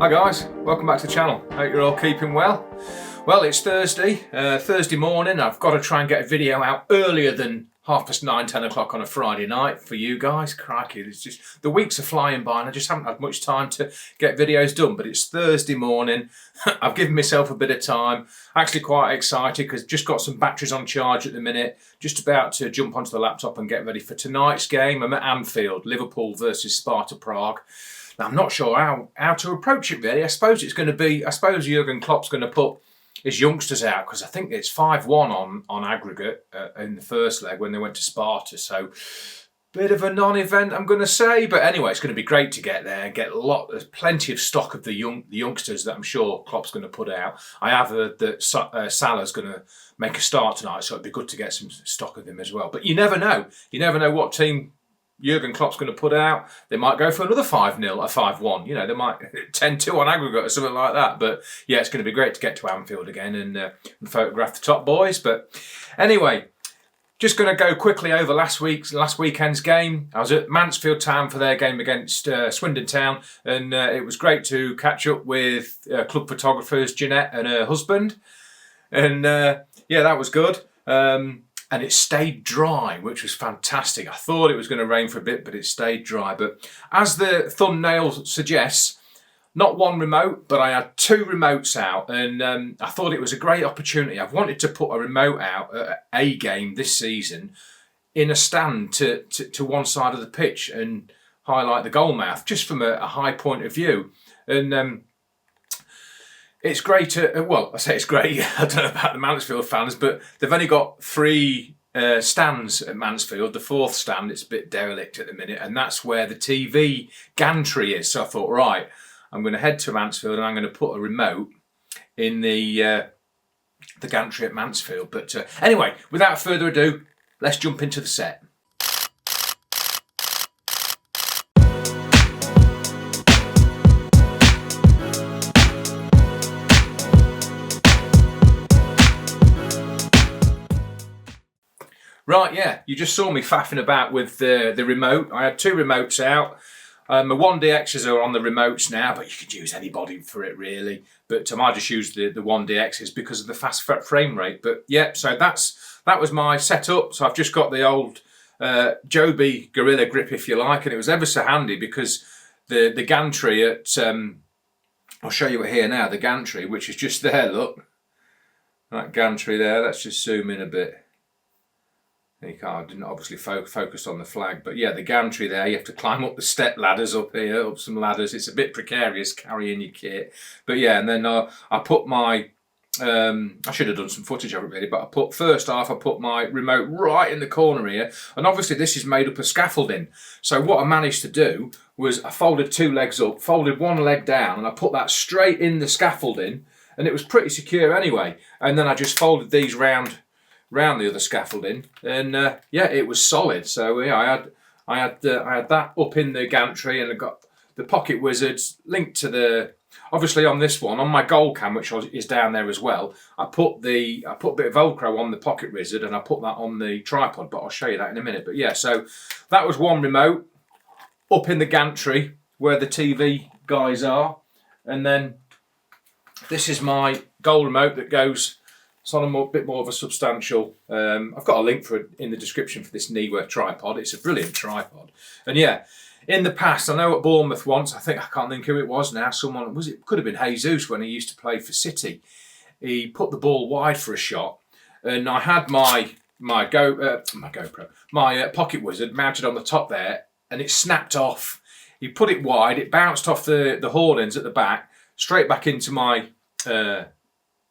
Hi guys, welcome back to the channel. Hope you're all keeping well. Well, it's Thursday morning. I've got to try and get a video out earlier than 9:30, 10 o'clock on a Friday night for you guys. Crikey, it's just the weeks are flying by and I just haven't had much time to get videos done. But it's Thursday morning. I've given myself a bit of time. Actually quite excited because just got some batteries on charge at the minute. Just about to jump onto the laptop and get ready for tonight's game. I'm at Anfield, Liverpool versus Sparta Prague. Now, I'm not sure how to approach it really. I suppose Jurgen Klopp's going to put his youngsters out because I think it's 5-1 on aggregate in the first leg when they went to Sparta. So, bit of a non-event, I'm going to say. But anyway, it's going to be great to get there and get there's plenty of stock of the youngsters that I'm sure Klopp's going to put out. I have heard that Salah's going to make a start tonight, so it'd be good to get some stock of him as well. But you never know. You never know what team Jurgen Klopp's going to put out. They might go for another 5-0 or 5-1. You know, they might 10-2 on aggregate or something like that. But yeah, it's going to be great to get to Anfield again and photograph the top boys. But anyway, just going to go quickly over last weekend's game. I was at Mansfield Town for their game against Swindon Town, and it was great to catch up with club photographers Jeanette and her husband. And yeah, that was good. And it stayed dry, which was fantastic. I thought it was going to rain for a bit, but it stayed dry. But as the thumbnail suggests, not one remote, but I had 2 remotes out. And I thought it was a great opportunity. I've wanted to put a remote out at a game this season in a stand to one side of the pitch and highlight the goal mouth, just from a high point of view. And it's great. Well, I say it's great. I don't know about the Mansfield fans, but they've only got 3 stands at Mansfield. The 4th stand, it's a bit derelict at the minute, and that's where the TV gantry is. So I thought, right, I'm going to head to Mansfield and I'm going to put a remote in the gantry at Mansfield. But anyway, without further ado, let's jump into the set. Right, yeah, you just saw me faffing about with the remote. I had 2 remotes out. My 1DXs are on the remotes now, but you could use anybody for it really. But I just used the 1DXs because of the fast frame rate. But yeah, so that was my setup. So I've just got the old Joby Gorilla Grip, if you like, and it was ever so handy because the gantry at I'll show you it here now. The gantry, which is just there. Look, that gantry there. Let's just zoom in a bit. You can't, I didn't obviously focus on the flag, but yeah, the gantry there, you have to climb up the step ladders up here, up some ladders. It's a bit precarious carrying your kit. But yeah, and then I put my, I should have done some footage of it really, but first off, I put my remote right in the corner here. And obviously this is made up of scaffolding. So what I managed to do was I folded 2 legs up, folded 1 leg down, and I put that straight in the scaffolding, and it was pretty secure anyway. And then I just folded these round the other scaffolding, and yeah, it was solid. So yeah, I had that up in the gantry, and I got the pocket wizards linked to the. Obviously, on this one, on my goal cam, which is down there as well, I put a bit of Velcro on the pocket wizard, and I put that on the tripod. But I'll show you that in a minute. But yeah, so that was one remote up in the gantry where the TV guys are, and then this is my goal remote that goes. It's on a bit more of a substantial. I've got a link for it in the description for this Niwa tripod. It's a brilliant tripod. And yeah, in the past, I know at Bournemouth once, I can't think who it was now. Could have been Jesus when he used to play for City. He put the ball wide for a shot, and I had my pocket wizard mounted on the top there, and it snapped off. He put it wide. It bounced off the hoardings at the back, straight back into my.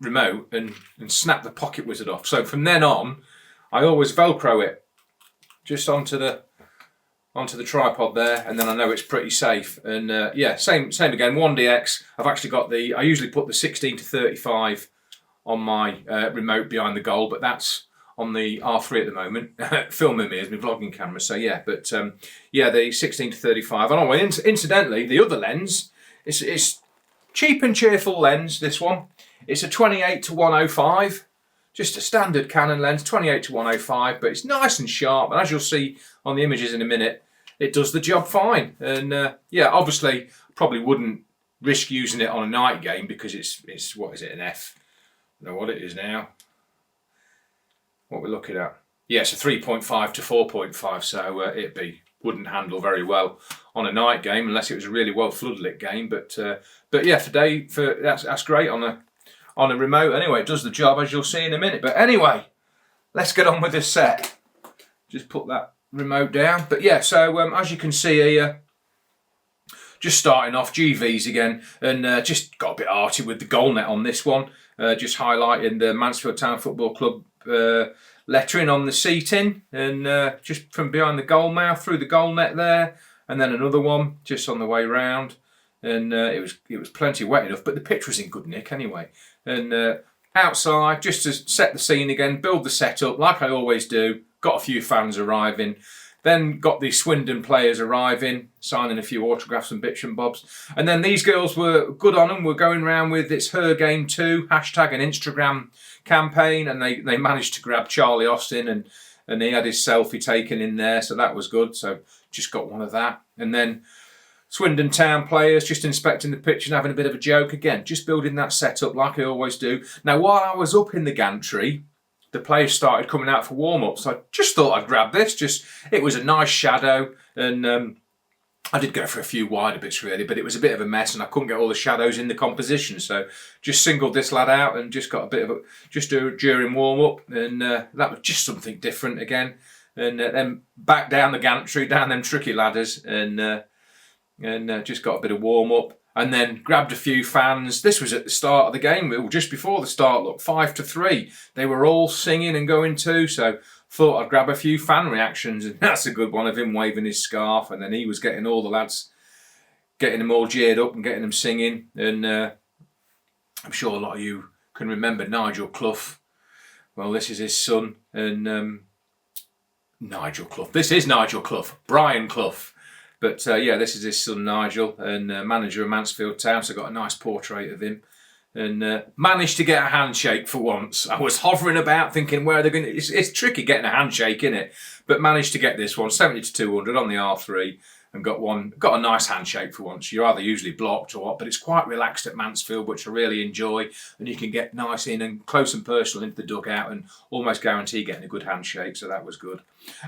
Remote and snap the pocket wizard off. So from then on, I always Velcro it just onto the tripod there, and then I know it's pretty safe. And yeah, same again. 1DX. I've actually got I usually put the 16-35 on my remote behind the goal, but that's on the R3 at the moment, filming me as my vlogging camera. So yeah, but yeah, the 16-35. And incidentally, the other lens, it's cheap and cheerful lens. This one. It's a 28-105, just a standard Canon lens, 28-105, but it's nice and sharp. And as you'll see on the images in a minute, it does the job fine. And yeah, obviously, probably wouldn't risk using it on a night game because it's what is it, an F? I don't know what it is now. What we're looking at? Yeah, it's a 3.5 to 4.5, so it wouldn't handle very well on a night game unless it was a really well floodlit game. But yeah, that's great on a remote. Anyway, it does the job, as you'll see in a minute. But anyway, let's get on with this set. Just put that remote down. But yeah, so as you can see here, just starting off, GVs again, and just got a bit arty with the goal net on this one. Just highlighting the Mansfield Town Football Club lettering on the seating, and just from behind the goal mouth through the goal net there, and then another one just on the way round. And it was plenty wet enough, but the pitch was in good nick anyway. And outside, just to set the scene again, build the setup like I always do. Got a few fans arriving. Then got the Swindon players arriving, signing a few autographs and bits and bobs. And then these girls were good on them. We're going around with It's Her Game Too, hashtag an Instagram campaign. And they managed to grab Charlie Austin and he had his selfie taken in there. So that was good. So just got one of that. And then Swindon Town players just inspecting the pitch and having a bit of a joke again. Just building that setup like I always do. Now, while I was up in the gantry, the players started coming out for warm-ups. So I just thought I'd grab this. It was a nice shadow, and I did go for a few wider bits really, but it was a bit of a mess, and I couldn't get all the shadows in the composition. So just singled this lad out and just got a bit of during warm-up, and that was just something different again. And then back down the gantry, down them tricky ladders, and just got a bit of warm-up. And then grabbed a few fans. This was at the start of the game, just before the start, look, 5-3. They were all singing and going too, so thought I'd grab a few fan reactions, and that's a good one of him waving his scarf, and then he was getting all the lads, getting them all jeered up and getting them singing. And I'm sure a lot of you can remember Nigel Clough. Well, this is his son, and Nigel Clough. This is Nigel Clough, Brian Clough. But yeah, this is his son Nigel, and manager of Mansfield Town, so got a nice portrait of him. And managed to get a handshake for once. I was hovering about thinking where they're going to... It's tricky getting a handshake, isn't it? But managed to get this one, 70 to 200 on the R3, and got a nice handshake for once. You're either usually blocked or what, but it's quite relaxed at Mansfield, which I really enjoy. And you can get nice in and close and personal into the dugout and almost guarantee getting a good handshake, so that was good.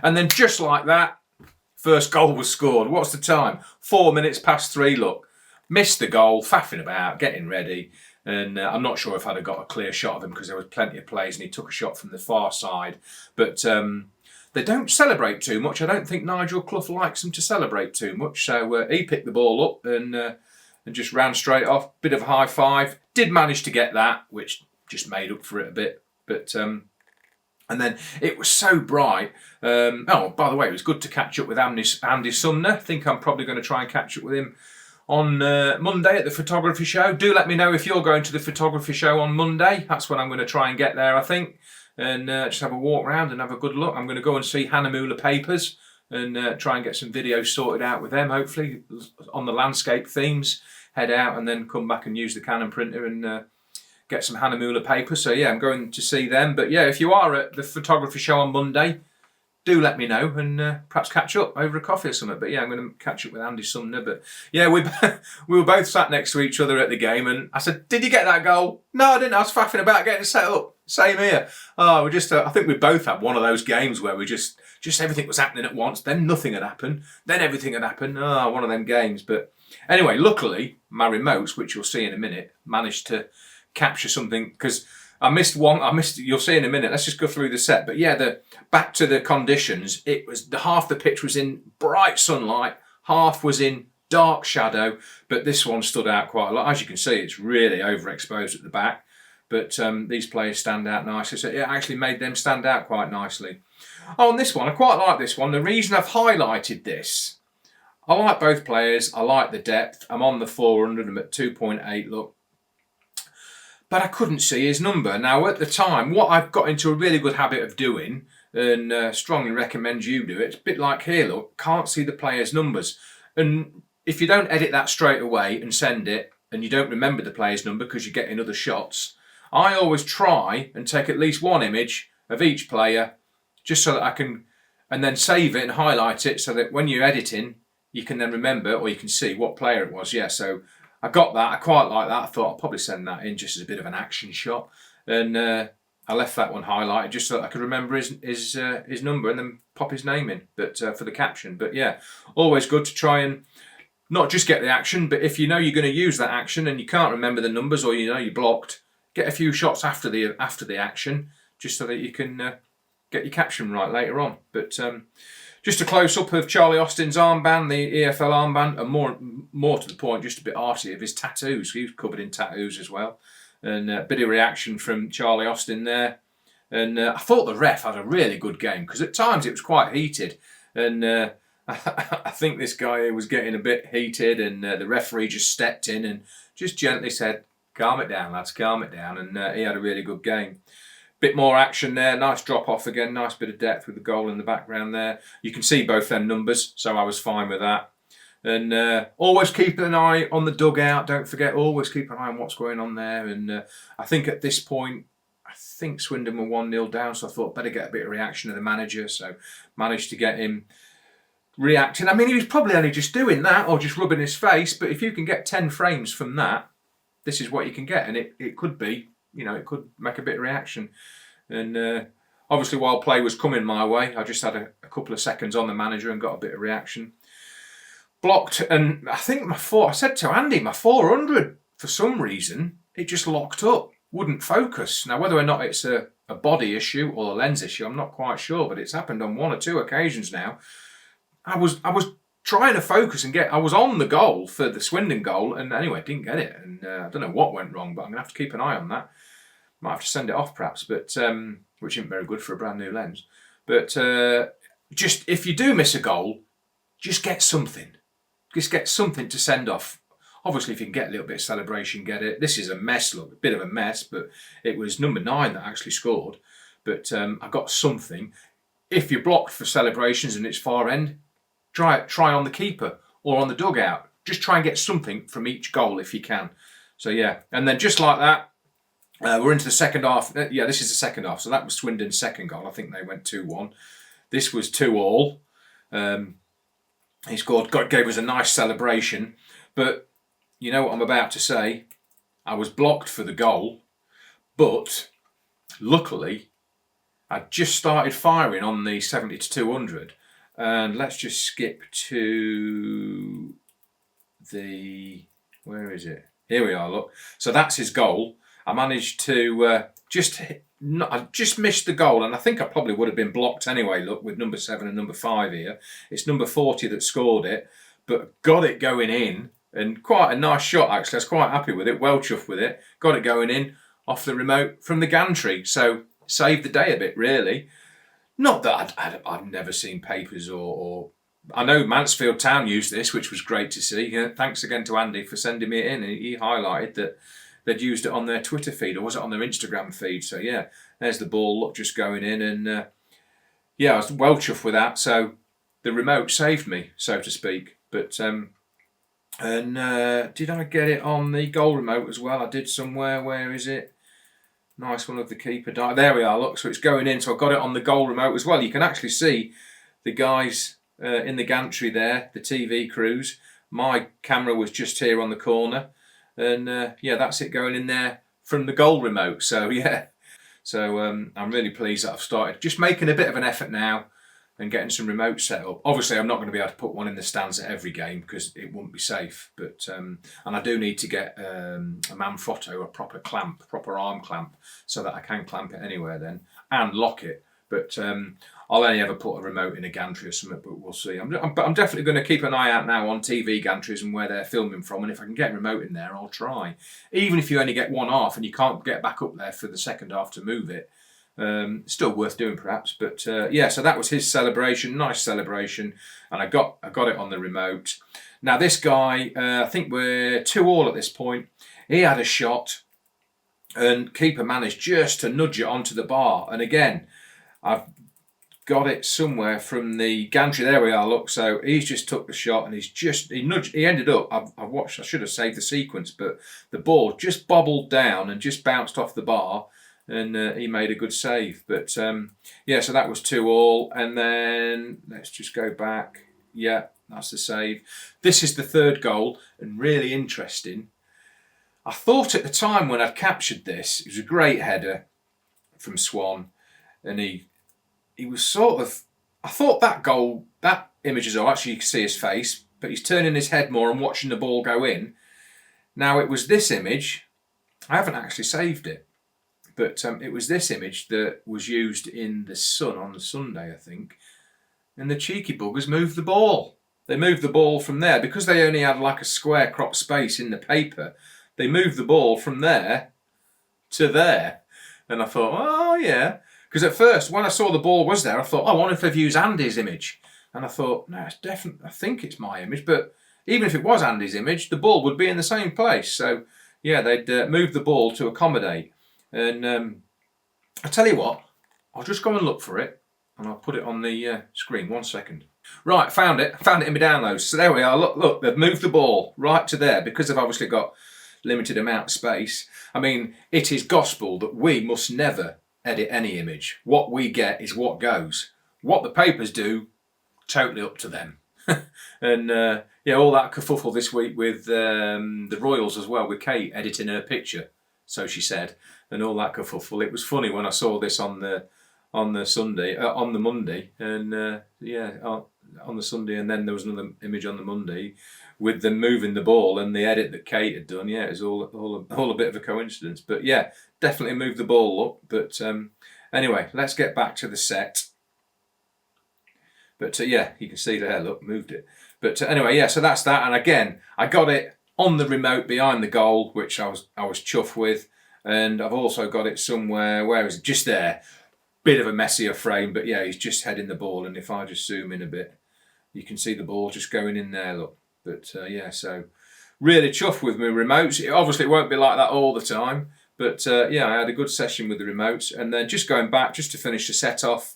And then just like that, first goal was scored. What's the time? 4 minutes past 3, look. Missed the goal, faffing about, getting ready. And I'm not sure if I'd have got a clear shot of him because there was plenty of plays and he took a shot from the far side. But they don't celebrate too much. I don't think Nigel Clough likes them to celebrate too much. So he picked the ball up and just ran straight off. Bit of a high five. Did manage to get that, which just made up for it a bit. But... and then it was so bright. Oh, by the way, it was good to catch up with Andy Sumner. I think I'm probably going to try and catch up with him on Monday at the photography show. Do let me know if you're going to the photography show on Monday. That's when I'm going to try and get there, I think. And just have a walk around and have a good look. I'm going to go and see Hannah Papers and try and get some videos sorted out with them, hopefully, on the landscape themes. Head out and then come back and use the Canon printer and... get some Hannah papers. So yeah, I'm going to see them. But yeah, if you are at the photography show on Monday, do let me know and perhaps catch up over a coffee or something. But yeah, I'm going to catch up with Andy Sumner. But yeah, we were both sat next to each other at the game, and I said, "Did you get that goal?" "No, I didn't. I was faffing about getting set up." Same here. Oh, we just I think we both had one of those games where we just everything was happening at once, then nothing had happened, then everything had happened. Oh, one of them games. But anyway, luckily my remotes, which you'll see in a minute, managed to capture something, because I missed one. You'll see in a minute. Let's just go through the set. But yeah, back to the conditions. It was half the pitch was in bright sunlight, half was in dark shadow. But this one stood out quite a lot. As you can see, it's really overexposed at the back. But these players stand out nicely. So it actually made them stand out quite nicely. Oh, and this one, I quite like this one. The reason I've highlighted this, I like both players. I like the depth. I'm on the 400. I'm at 2.8. Look. But I couldn't see his number. Now, at the time, what I've got into a really good habit of doing, and strongly recommend you do it, it's a bit like here, look, can't see the players' numbers. And if you don't edit that straight away and send it, and you don't remember the player's number because you're getting other shots, I always try and take at least one image of each player, just so that I can, and then save it and highlight it so that when you're editing, you can then remember, or you can see what player it was. Yeah, so I got that. I quite like that. I thought I'll probably send that in just as a bit of an action shot, and I left that one highlighted just so that I could remember his number and then pop his name in, but for the caption. But yeah, always good to try and not just get the action, but if you know you're going to use that action and you can't remember the numbers, or you know you're blocked, get a few shots after the action, just so that you can get your caption right later on. But just a close up of Charlie Austin's armband, the EFL armband, and more to the point, just a bit arty of his tattoos. He was covered in tattoos as well, and a bit of reaction from Charlie Austin there. And I thought the ref had a really good game, because at times it was quite heated, and I think this guy was getting a bit heated, and the referee just stepped in and just gently said, "Calm it down, lads, calm it down." And he had a really good game. Bit more action there, nice drop off again, nice bit of depth with the goal in the background there. You can see both them numbers, so I was fine with that. And always keep an eye on the dugout, don't forget, always keep an eye on what's going on there. And I think at this point, I think Swindon were 1-0 down, so I thought better get a bit of reaction to the manager, so managed to get him reacting. I mean, he was probably only just doing that or just rubbing his face, but if you can get 10 frames from that, this is what you can get, and it could be, you know, it could make a bit of reaction. And obviously while play was coming my way, I just had a couple of seconds on the manager and got a bit of reaction. Blocked, and I think I said to Andy, my 400, for some reason, it just locked up, wouldn't focus. Now, whether or not it's a body issue or a lens issue, I'm not quite sure, but it's happened on 1 or 2 occasions now. I was trying to focus and I was on the goal for the Swindon goal, and anyway, didn't get it. And I don't know what went wrong, but I'm going to have to keep an eye on that. Might have to send it off perhaps, but which isn't very good for a brand new lens. But just if you do miss a goal, just get something. Just get something to send off. Obviously, if you can get a little bit of celebration, get it. This is a mess, look, a bit of a mess, but it was number 9 that actually scored. But I got something. If you're blocked for celebrations and it's far end, try on the keeper or on the dugout. Just try and get something from each goal if you can. So yeah, and then just like that, we're into the second half. Yeah, this is the second half. So that was Swindon's second goal. I think they went 2-1. This was 2-2. He scored, gave us a nice celebration. But you know what I'm about to say? I was blocked for the goal, but luckily I just started firing on the 70-200. And let's just skip to the... Where is it? Here we are, look. So that's his goal. I managed to I just missed the goal, and I think I probably would have been blocked anyway, look, with number 7 and number 5 here. It's number 40 that scored it, but got it going in, and quite a nice shot actually. I was quite happy with it, well chuffed with it. Got it going in off the remote from the gantry, so saved the day a bit really. Not that I've never seen papers or I know Mansfield Town used this, which was great to see. Thanks again to Andy for sending me it in. He highlighted that they'd used it on their Twitter feed, or was it on their Instagram feed? So yeah, there's the ball, look, just going in, and yeah, I was well chuffed with that. So the remote saved me, so to speak. But did I get it on the goal remote as well? I did somewhere. Where is it? Nice one of the keeper. There we are, look, so it's going in. So I got it on the goal remote as well. You can actually see the guys in the gantry there, the TV crews. My camera was just here on the corner. And yeah, that's it going in there from the goal remote. So yeah, so I'm really pleased that I've started just making a bit of an effort now and getting some remotes set up. Obviously, I'm not going to be able to put one in the stands at every game because it wouldn't be safe. But and I do need to get a Manfrotto, a proper arm clamp, so that I can clamp it anywhere then and lock it. But I'll only ever put a remote in a gantry or something, but we'll see. I'm definitely going to keep an eye out now on TV gantries and where they're filming from, and if I can get a remote in there, I'll try. Even if you only get one half and you can't get back up there for the second half to move it, still worth doing perhaps. But yeah, so that was his celebration, nice celebration, and I got it on the remote. Now this guy, I think we're 2-2 at this point. He had a shot, and keeper managed just to nudge it onto the bar, and again, I've got it somewhere from the gantry. There we are, look. So he's just took the shot and he nudged. He ended up, I watched, I should have saved the sequence, but the ball just bobbled down and just bounced off the bar, and he made a good save. But yeah, so that was 2-2. And then let's just go back. Yeah, that's the save. This is the third goal, and really interesting. I thought at the time when I'd captured this, it was a great header from Swan, and he was sort of, I thought that goal, that image is all, actually you can see his face, but he's turning his head more and watching the ball go in. Now it was this image, I haven't actually saved it, but it was this image that was used in the Sun on the Sunday, I think, and the cheeky buggers moved the ball. They moved the ball from there, because they only had like a square crop space in the paper, they moved the ball from there to there. And I thought, oh yeah. Because at first, when I saw the ball was there, I thought, oh, I wonder if they've used Andy's image. And I thought, no, it's definitely, I think it's my image. But even if it was Andy's image, the ball would be in the same place. So yeah, they'd moved the ball to accommodate. And I tell you what, I'll just go and look for it. And I'll put it on the screen. 1 second. Right, found it. Found it in my downloads. So there we are. Look, they've moved the ball right to there, because they've obviously got limited amount of space. I mean, it is gospel that we must never edit any image. What we get is what goes. What the papers do, totally up to them. And yeah, all that kerfuffle this week with the Royals as well, with Kate editing her picture, so she said, and all that kerfuffle. It was funny when I saw this on the Monday, and yeah, on the Sunday, and then there was another image on the Monday with them moving the ball and the edit that Kate had done. Yeah, it was all a bit of a coincidence, but yeah, definitely moved the ball up. But anyway, let's get back to the set. But yeah, you can see there, look, moved it. But anyway, yeah, so that's that. And again, I got it on the remote behind the goal, which I was chuffed with. And I've also got it somewhere, where is it? Just there. Bit of a messier frame, but yeah, he's just heading the ball. And if I just zoom in a bit, you can see the ball just going in there, look. But yeah, so really chuffed with my remotes. Obviously, it won't be like that all the time. But yeah, I had a good session with the remotes. And then just going back, just to finish the set off,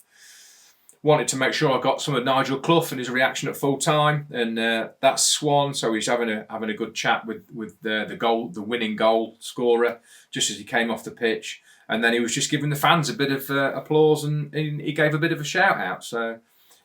wanted to make sure I got some of Nigel Clough and his reaction at full time. And that's Swan, so he's having a good chat with the winning goal scorer just as he came off the pitch. And then he was just giving the fans a bit of applause, and he gave a bit of a shout out. So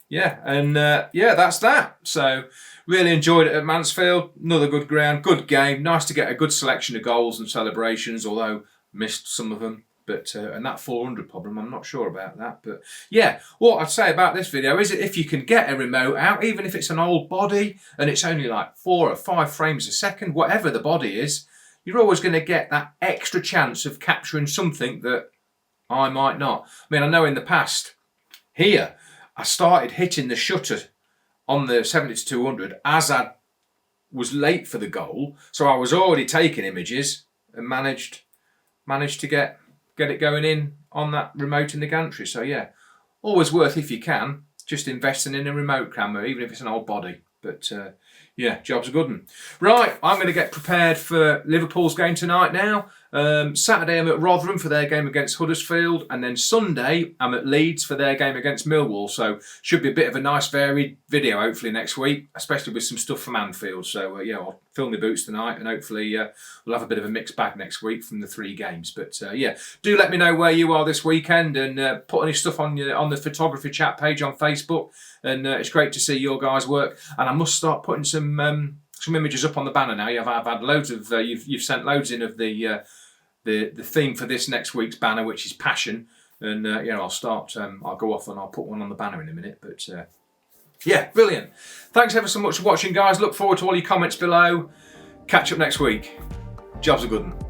yeah, and yeah, that's that. So really enjoyed it at Mansfield. Another good ground, good game. Nice to get a good selection of goals and celebrations, although missed some of them. But and that 400 problem, I'm not sure about that. But yeah, what I'd say about this video is that if you can get a remote out, even if it's an old body and it's only like 4 or 5 frames a second, whatever the body is, you're always going to get that extra chance of capturing something that I might not. I mean, I know in the past, here, I started hitting the shutter on the 70-200 as I was late for the goal. So I was already taking images and managed to get it going in on that remote in the gantry. So yeah, always worth, if you can, just investing in a remote camera, even if it's an old body. But yeah, job's a good one. Right, I'm going to get prepared for Liverpool's game tonight now. Saturday I'm at Rotherham for their game against Huddersfield, and then Sunday I'm at Leeds for their game against Millwall. So should be a bit of a nice varied video hopefully next week, especially with some stuff from Anfield. So yeah, I'll fill my boots tonight, and hopefully we'll have a bit of a mixed bag next week from the 3 games. But yeah, do let me know where you are this weekend, and put any stuff on the photography chat page on Facebook. And it's great to see your guys' work. And I must start putting some images up on the banner now. I've had loads of you've sent loads in of the theme for this next week's banner, which is passion. And yeah, I'll go off and I'll put one on the banner in a minute. But yeah, brilliant. Thanks ever so much for watching, guys. Look forward to all your comments below. Catch up next week. Job's a good one.